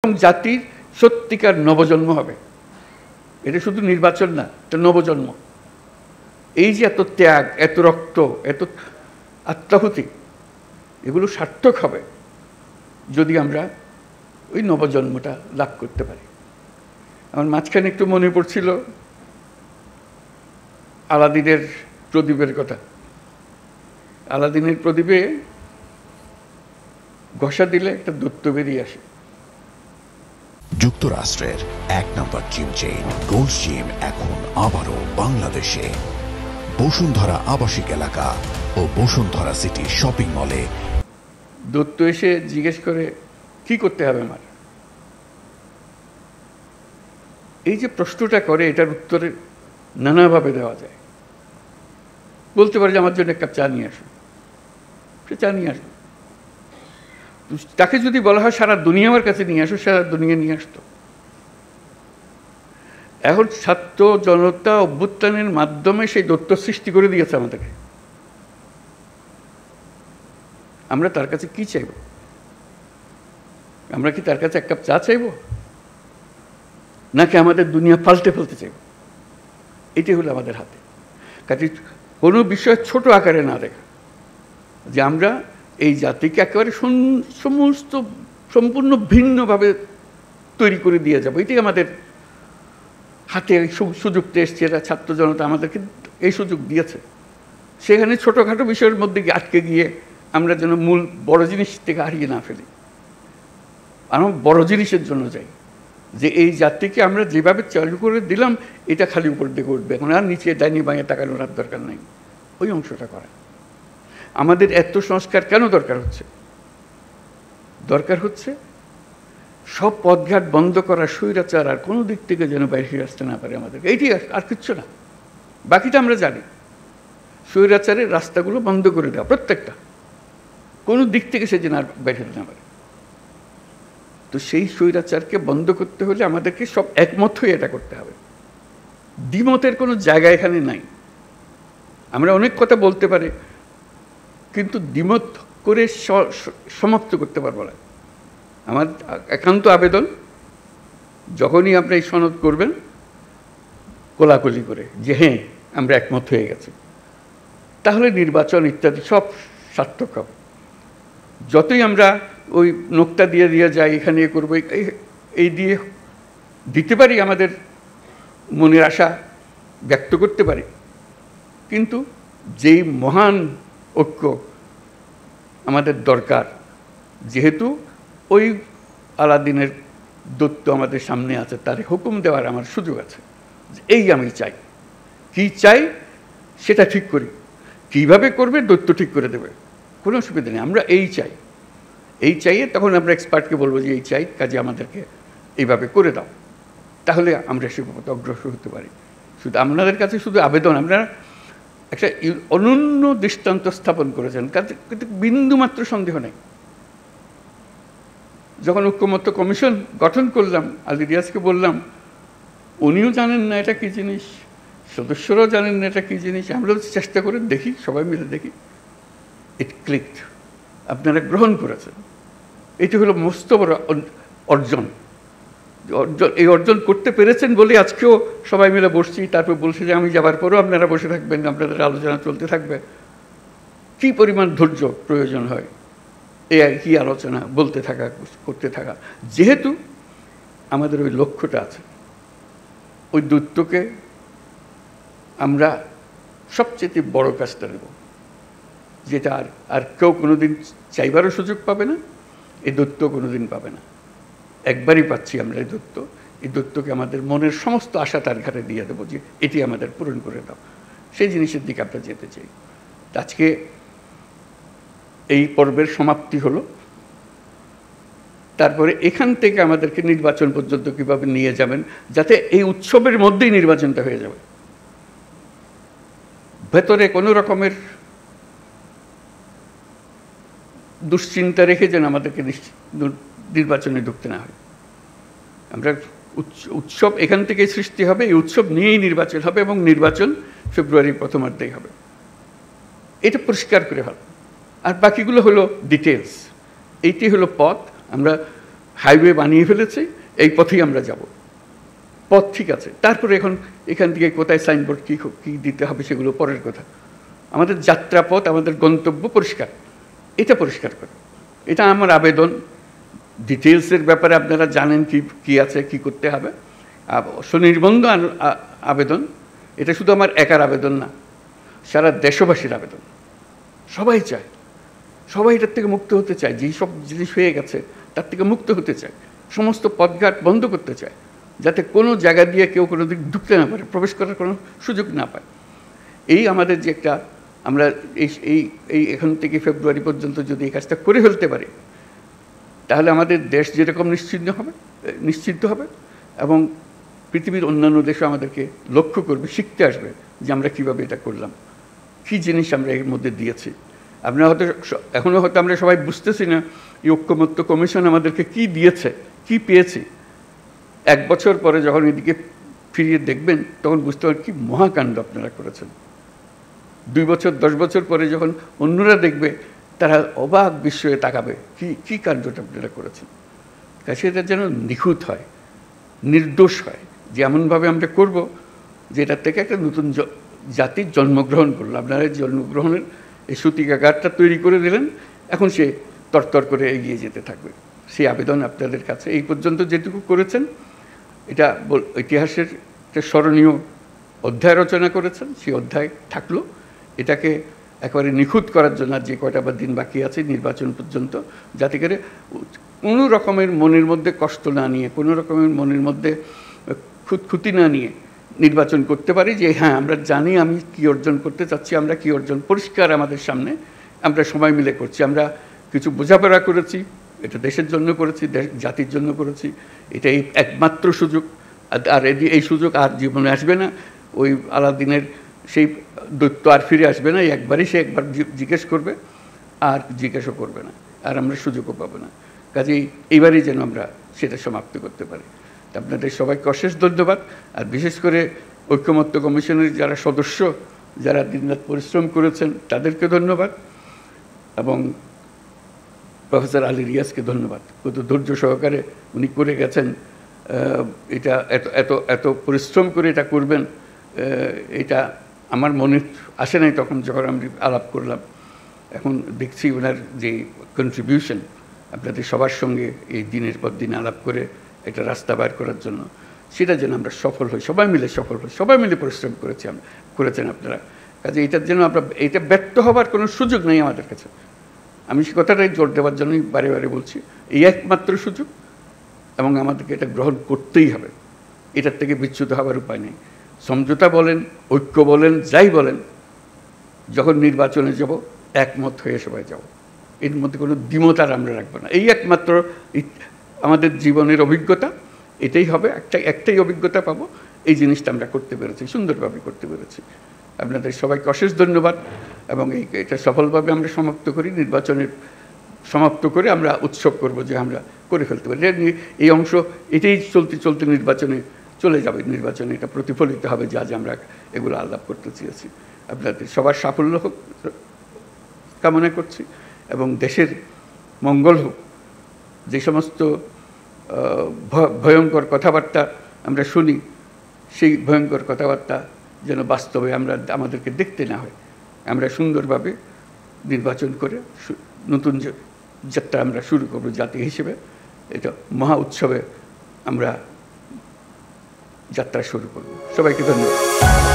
এবং জাতির সত্যিকার নবজন্ম হবে। এটা শুধু নির্বাচন না, এটা নবজন্ম। এই যে এত ত্যাগ, এত রক্ত, এত আত্মাহুতি, এগুলো সার্থক হবে যদি আমরা ওই নবজন্মটা লাভ করতে পারি। আমার মাঝখানে একটু মনে পড়ছিল আলাদিনের প্রদীপের কথা। আলাদিনের প্রদীপে ঘষা দিলে একটা দৈত্য বেরিয়ে আসে। যুক্তরাষ্ট্রের ১ নম্বর জিম চেইন গোল্ড জিম এখন আবারও বাংলাদেশে বসুন্ধরা আবাসিক এলাকা ও বসুন্ধরা সিটি শপিং মলে। দৈত্য এসে জিজ্ঞেস করে, কি করতে হবে আমার? এই যে প্রশ্নটা করে, এটার উত্তরে নানাভাবে দেওয়া যায়। বলতে পারে যে আমার জন্য এক কাপ চা নিয়ে আসো, সে চা নিয়ে আসবে। তাকে যদি বলা হয় সারা দুনিয়া আমার কাছে নিয়ে আসো, সারা দুনিয়া নিয়ে আসতো। এখন ছাত্র জনতা অভ্যুত্থানের মাধ্যমে সেই দৈত্য সৃষ্টি করে দিয়েছে আমাদেরকে। আমরা তার কাছে কি চাইব? আমরা কি তার কাছে এক কাপ চা চাইব, নাকি আমাদের দুনিয়া পাল্টে ফেলতে চাইব? এটি হলো আমাদের হাতে। কাজে কোনো বিষয় ছোট আকারে না দেখা, যে আমরা এই জাতিকে একেবারে সমস্ত সম্পূর্ণ ভিন্নভাবে তৈরি করে দিয়ে যাব, এটি আমাদের হাতে সুযোগটা এসছে। এরা ছাত্র জনতা আমাদেরকে এই সুযোগ দিয়েছে। সেখানে ছোটোখাটো বিষয়ের মধ্যে আটকে গিয়ে আমরা যেন মূল বড় জিনিস থেকে হারিয়ে না ফেলি। আমরা বড় জিনিসের জন্য যাই, যে এই জাতিকে আমরা যেভাবে চালু করে দিলাম, এটা খালি উপর দিকে উঠবে, এখন আর নিচে ডাইনি বাঁয়ে তাকানোর আর দরকার নেই। ওই অংশটা করা। আমাদের এত সংস্কার কেন দরকার হচ্ছে? দরকার হচ্ছে সব পথঘাট বন্ধ করা, স্বৈরাচার আর কোনো দিক থেকে যেন বাইরে আসতে না পারে আমাদেরকে। এইটি আর কিচ্ছু না, বাকিটা আমরা জানি। স্বৈরাচারের রাস্তাগুলো বন্ধ করে দেওয়া, প্রত্যেকটা, কোনো দিক থেকে সে যেন আর বাইরে না পারে। তো সেই স্বৈরাচারকে বন্ধ করতে হলে আমাদেরকে সব একমত হয়ে এটা করতে হবে। দ্বিমতের কোনো জায়গা এখানে নাই। আমরা অনেক কথা বলতে পারি, কিন্তু দ্বিমত করে সমাপ্ত করতে পারবো না। আমার একান্ত আবেদন, যখনই আপনি এই সনদ করবেন, কোলাকুলি করে যে হ্যাঁ আমরা একমত হয়ে গেছি, তাহলে নির্বাচন ইত্যাদি সব সার্থক হবে। যতই আমরা ওই নোকটা দিয়ে যাই, এখানে করবো, এই দিয়ে দিতে পারি, আমাদের মনের আশা ব্যক্ত করতে পারি, কিন্তু যেই মহান ঐক্য আমাদের দরকার, যেহেতু ওই আলাদিনের দৈত্য আমাদের সামনে আছে, তার হুকুম দেওয়ার আমার সুযোগ আছে। এই আমি চাই, কি চাই সেটা ঠিক করি, কিভাবে করবে দৈত্য ঠিক করে দেবে, কোনো অসুবিধা নেই। আমরা এই চাই, এই চাইয়ে তখন আমরা এক্সপার্টকে বলবো যে এই চাই, কাজে আমাদেরকে এইভাবে করে দাও, তাহলে আমরা সে পথে অগ্রসর হতে পারি। শুধু আপনাদের কাছে শুধু আবেদন, আপনারা একটা অনন্য দৃষ্টান্ত স্থাপন করেছেন, কাজে কিন্তু বিন্দুমাত্র সন্দেহ নেই। যখন ঐক্যমত্য কমিশন গঠন করলাম, আলী রিয়াজকে বললাম, উনিও জানেন না এটা কী জিনিস, সদস্যরাও জানেন না এটা কী জিনিস, আমরা চেষ্টা করে দেখি, সবাই মিলে দেখি, ইট ক্লিকড। আপনারা গ্রহণ করেছেন, এটি হলো মস্ত বড় অর্জন। এই অর্জন করতে পেরেছেন বলে আজকেও সবাই মিলে বসছি। তারপর বলছি যে আমি যাবার পরেও আপনারা বসে থাকবেন, আপনাদের আলোচনা চলতে থাকবে। কী পরিমাণ ধৈর্য প্রয়োজন হয় এই কি আলোচনা বলতে থাকা, করতে থাকা। যেহেতু আমাদের ওই লক্ষ্যটা আছে, ওই দৈত্যকে আমরা সবচেয়ে বড় কাজটা নেব, যেটা আর কেউ কোনোদিন চাইবারও সুযোগ পাবে না, এই দৈত্য কোনোদিন পাবে না। একবারই পাচ্ছি আমরা এই দৈত্য। এই দৈত্যকে আমাদের মনের সমস্ত আশা তার ঘাটে দিয়ে দেবো, যে এটি আমাদের পূরণ করে দাও। সেই জিনিসের দিকে আমরা যেতে চাই। আজকে এই পর্বের সমাপ্তি হলো। তারপরে এখান থেকে আমাদেরকে নির্বাচন পর্যন্ত কীভাবে নিয়ে যাবেন, যাতে এই উৎসবের মধ্যেই নির্বাচনটা হয়ে যাবে, ভেতরে কোনো রকমের দুশ্চিন্তা রেখে যেন আমাদেরকে নির্বাচনে ঢুকতে না হয়। আমরা উৎসব এখান থেকে সৃষ্টি হবে, এই উৎসব নিয়েই নির্বাচন হবে, এবং নির্বাচন ফেব্রুয়ারির প্রথমার্ধেই হবে। এটা পরিষ্কার করে ভালো। আর বাকিগুলো হলো ডিটেলস। এইটি হলো পথ। আমরা হাইওয়ে বানিয়ে ফেলেছে, এই পথেই আমরা যাব, পথ ঠিক আছে। তারপরে এখন এখান থেকে কোথায় সাইনবোর্ড কী দিতে হবে সেগুলো পরের কথা। আমাদের যাত্রাপথ, আমাদের গন্তব্য পরিষ্কার, এটা পরিষ্কার করে, এটা আমার আবেদন। ডিটেলসের ব্যাপারে আপনারা জানেন কি আছে, কি করতে হবে। স্বনির্বন্ধ আবেদন, এটা শুধু আমার একার আবেদন না, সারা দেশবাসীর আবেদন। সবাই চায়, সবাই এটার থেকে মুক্ত হতে চায়, যেই সব জিনিস হয়ে গেছে তার থেকে মুক্ত হতে চায়। সমস্ত পথঘাট বন্ধ করতে চায়, যাতে কোনো জায়গা দিয়ে কেউ কোনো দিক ঢুকতে না পারে, প্রবেশ করার কোনো সুযোগ না পায়। এই আমাদের যে একটা, আমরা এই এখান থেকে ফেব্রুয়ারি পর্যন্ত যদি এই কাজটা করে ফেলতে পারি, তাহলে আমাদের দেশ যেরকম নিশ্চিন্ত হবে এবং পৃথিবীর অন্যান্য দেশও আমাদেরকে লক্ষ্য করবে, শিখতে আসবে যে আমরা কীভাবে এটা করলাম, কী জিনিস আমরা এর মধ্যে দিয়েছি। আপনারা হয়তো এখনও হয়তো আমরা সবাই বুঝতেছি না এই ঐক্যমত্য কমিশন আমাদেরকে কি দিয়েছে, কি পেয়েছি। 1 বছর পরে যখন এদিকে ফিরিয়ে দেখবেন তখন বুঝতে পারবেন কী মহাকাণ্ড আপনারা করেছেন। 2 বছর 10 বছর পরে যখন অন্যরা দেখবে, তারা অবাক বিস্ময়ে তাকাবে, কি কাণ্ডটা আপনারা করেছেন। কাছে এটা যেন নিখুঁত হয়, নির্দোষ হয়, যে এমনভাবে আমরা করব যে এটার থেকে একটা নতুন জাতির জন্মগ্রহণ করলো। আপনারা জন্মগ্রহণের এই সূতিকাগারটা তৈরি করে দিলেন, এখন সে তরতর করে এগিয়ে যেতে থাকবে। সেই আবেদন আপনাদের কাছে। এই পর্যন্ত যেটুকু করেছেন, এটা ইতিহাসের একটা স্মরণীয় অধ্যায় রচনা করেছেন, সেই অধ্যায় থাকলো। এটাকে একেবারে নিখুঁত করার জন্য যে কয়টা বা দিন বাকি আছে নির্বাচন পর্যন্ত, যাতে করে কোনো রকমের মনের মধ্যে কষ্ট না নিয়ে, কোনো রকমের মনের মধ্যে খুঁতখুঁতি না নিয়ে নির্বাচন করতে পারি, যে হ্যাঁ আমরা জানি আমি কী অর্জন করতে চাচ্ছি, আমরা কী অর্জন পরিষ্কার আমাদের সামনে, আমরা সবাই মিলে করছি। আমরা কিছু বোঝাপড়া করেছি, এটা দেশের জন্য করেছি, জাতির জন্য করেছি, এটাই একমাত্র সুযোগ। আর এই সুযোগ আর জীবনে আসবে না। ওই আলাদিনের সেই দৈত্য আর ফিরে আসবে না। একবারই সে একবার জিজ্ঞেস করবে, আর জিজ্ঞেসও করবে না, আর আমরা সুযোগও পাবো না। কাজেই এইবারই যেন আমরা সেটা সমাপ্ত করতে পারি। আপনাদের সবাইকে অশেষ ধন্যবাদ। আর বিশেষ করে ঐক্যমত্য কমিশনের যারা সদস্য, যারা দিনরাত পরিশ্রম করেছেন, তাদেরকে ধন্যবাদ। এবং প্রফেসর আলী রিয়াজকে ধন্যবাদ। কত ধৈর্য সহকারে উনি করে গেছেন। এটা এত পরিশ্রম করে এটা করবেন, এটা আমার মনে আসে নাই তখন যখন আমি আলাপ করলাম। এখন দেখছি ওনার যে কন্ট্রিবিউশন আপনাদের সবার সঙ্গে এই দিনের পর দিন আলাপ করে একটা রাস্তা বার করার জন্য, সেটা যেন আমরা সফল হই, সবাই মিলে সফল হই। সবাই মিলে পরিশ্রম করেছেন আপনারা। কাজে এটার জন্য এটা ব্যর্থ হবার কোনো সুযোগ নেই আমাদের কাছে। আমি সে কথাটাই জোর দেওয়ার জন্যই বারে বারে বলছি, এই একমাত্র সুযোগ, এবং আমাদেরকে এটা গ্রহণ করতেই হবে। এটার থেকে বিচ্যুত হওয়ার উপায় নেই। সমঝোতা বলেন, ঐক্য বলেন, যাই বলেন, যখন নির্বাচনে যাব একমত হয়ে সবাই যাব। এর মধ্যে কোনো দ্বিমত আর আমরা রাখবো না। এই একমাত্র আমাদের জীবনের অভিজ্ঞতা, এটাই হবে। একটাই অভিজ্ঞতা পাবো, এই জিনিসটা আমরা করতে পেরেছি, সুন্দরভাবে করতে পেরেছি। আপনাদের সবাইকে অশেষ ধন্যবাদ। এবং এটা সফলভাবে আমরা সমাপ্ত করি, নির্বাচনের সমাপ্ত করে আমরা উৎসব করব যে আমরা করে ফেলতে পারি। এই অংশ এটাই চলতে নির্বাচনে চলে যাবে। নির্বাচনে এটা প্রতিফলিত হবে, যা আমরা এগুলো আলাপ করতে চেয়েছি। আপনাদের সবার সাফল্য হোক কামনা করছি, এবং দেশের মঙ্গল হোক। যে সমস্ত ভয়ঙ্কর কথাবার্তা আমরা শুনি, সেই ভয়ঙ্কর কথাবার্তা যেন বাস্তবে আমাদেরকে দেখতে না হয়। আমরা সুন্দরভাবে নির্বাচন করে নতুন যাত্রা আমরা শুরু করব জাতি হিসেবে। এটা মহা উৎসবে আমরা যাত্রা শুরু করব। সবাইকে ধন্যবাদ।